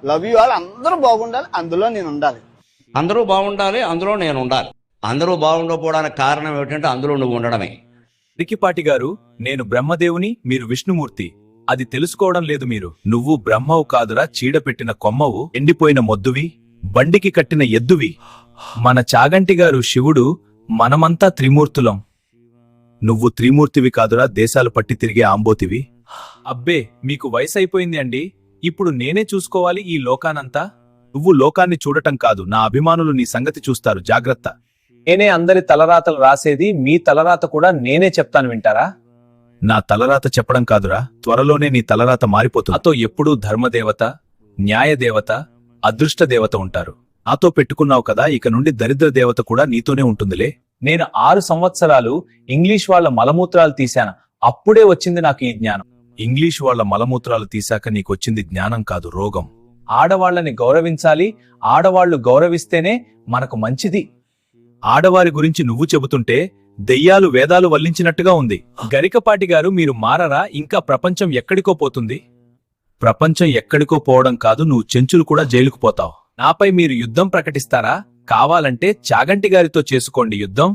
Love you all. అందరూ బాగుండాలి, అందులో నేను ఉండాలి. అందరూ బాగుండాలి, అందులో నేను ఉండాలి. అందరూ బాగుండకపోవడానికి కారణం ఏమిటంటే అందులో నువ్వు ఉండడమే. రికిపాటి గారు, నేను బ్రహ్మదేవుని, మీరు విష్ణుమూర్తి. అది తెలుసుకోవడం లేదు మీరు. నువ్వు బ్రహ్మవు కాదురా, చీడపెట్టిన కొమ్మవు, ఎండిపోయిన మొద్దువి, బండికి కట్టిన ఎద్దువి. మన చాగంటి గారు శివుడు, మనమంతా త్రిమూర్తులం. నువ్వు త్రిమూర్తివి కాదురా, దేశాలు పట్టి తిరిగే ఆంబోతివి. అబ్బే, మీకు వయసైపోయింది అండి. ఇప్పుడు నేనే చూసుకోవాలి ఈ లోకానంతా. నువ్వు లోకాన్ని చూడటం కాదు, నా అభిమానులు నీ సంగతి చూస్తారు, జాగ్రత్త. నేనే అందరి తలరాతలు రాసేది, మీ తలరాత కూడా నేనే చెప్తాను, వింటారా? నా తలరాత చెప్పడం కాదురా, త్వరలోనే నీ తలరాత మారిపోతుంది. నాతో ఎప్పుడూ ధర్మదేవత, న్యాయదేవత, అదృష్ట దేవత ఉంటారు. నాతో పెట్టుకున్నావు కదా, ఇక నుండి దరిద్ర దేవత కూడా నీతోనే ఉంటుందిలే. నేను 6 సంవత్సరాలు ఇంగ్లీష్ వాళ్ళ మలమూత్రాలు తీశాను, అప్పుడే వచ్చింది నాకు ఈ జ్ఞానం. ఇంగ్లీష్ వాళ్ళ మలమూత్రాలు తీశాక నీకొచ్చింది జ్ఞానం కాదు, రోగం. ఆడవాళ్లని గౌరవించాలి, ఆడవాళ్లు గౌరవిస్తేనే మనకు మంచిది. ఆడవారి గురించి నువ్వు చెబుతుంటే దెయ్యాలు వేదాలు వల్లించినట్టుగా ఉంది. గరికపాటి గారు, మీరు మారరా? ఇంకా ప్రపంచం ఎక్కడికో పోతుంది. ప్రపంచం ఎక్కడికో పోవడం కాదు, నువ్వు చెంచులు కూడా జైలుకు పోతావు. నాపై మీరు యుద్ధం ప్రకటిస్తారా? కావాలంటే చాగంటి గారితో చేసుకోండి యుద్ధం.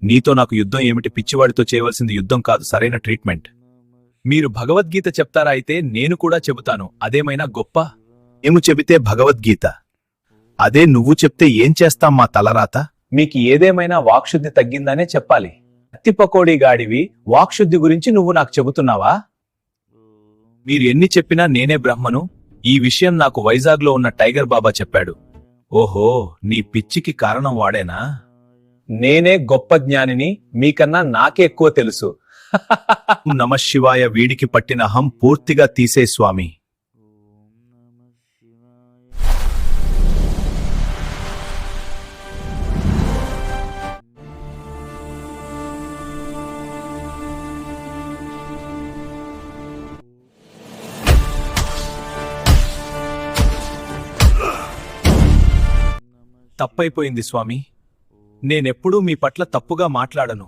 నీతో నాకు యుద్ధం ఏమిటి? పిచ్చివాడితో చేయవలసింది యుద్ధం కాదు, సరైన ట్రీట్మెంట్. మీరు భగవద్గీత చెప్తారా? అయితే నేను కూడా చెబుతాను, అదేమైనా గొప్ప? ఏము చెబితే భగవద్గీత, అదే నువ్వు చెప్తే ఏం చేస్తాం మా తలరాత? మీకు ఏదేమైనా వాక్శుద్ధి తగ్గిందనే చెప్పాలి. అత్తి పకోడీ గాడివి, వాక్శుద్ధి గురించి నువ్వు నాకు చెబుతున్నావా? మీరు ఎన్ని చెప్పినా నేనే బ్రహ్మను. ఈ విషయం నాకు వైజాగ్లో ఉన్న టైగర్ బాబా చెప్పాడు. ఓహో, నీ పిచ్చికి కారణం వాడేనా? నేనే గొప్ప జ్ఞానిని, మీకన్నా నాకే ఎక్కువ తెలుసు. నమఃశివాయ. వీడికి పట్టిన అహం పూర్తిగా తీసే స్వామి. తప్పైపోయింది స్వామి, నేనెప్పుడూ మీ పట్ల తప్పుగా మాట్లాడను.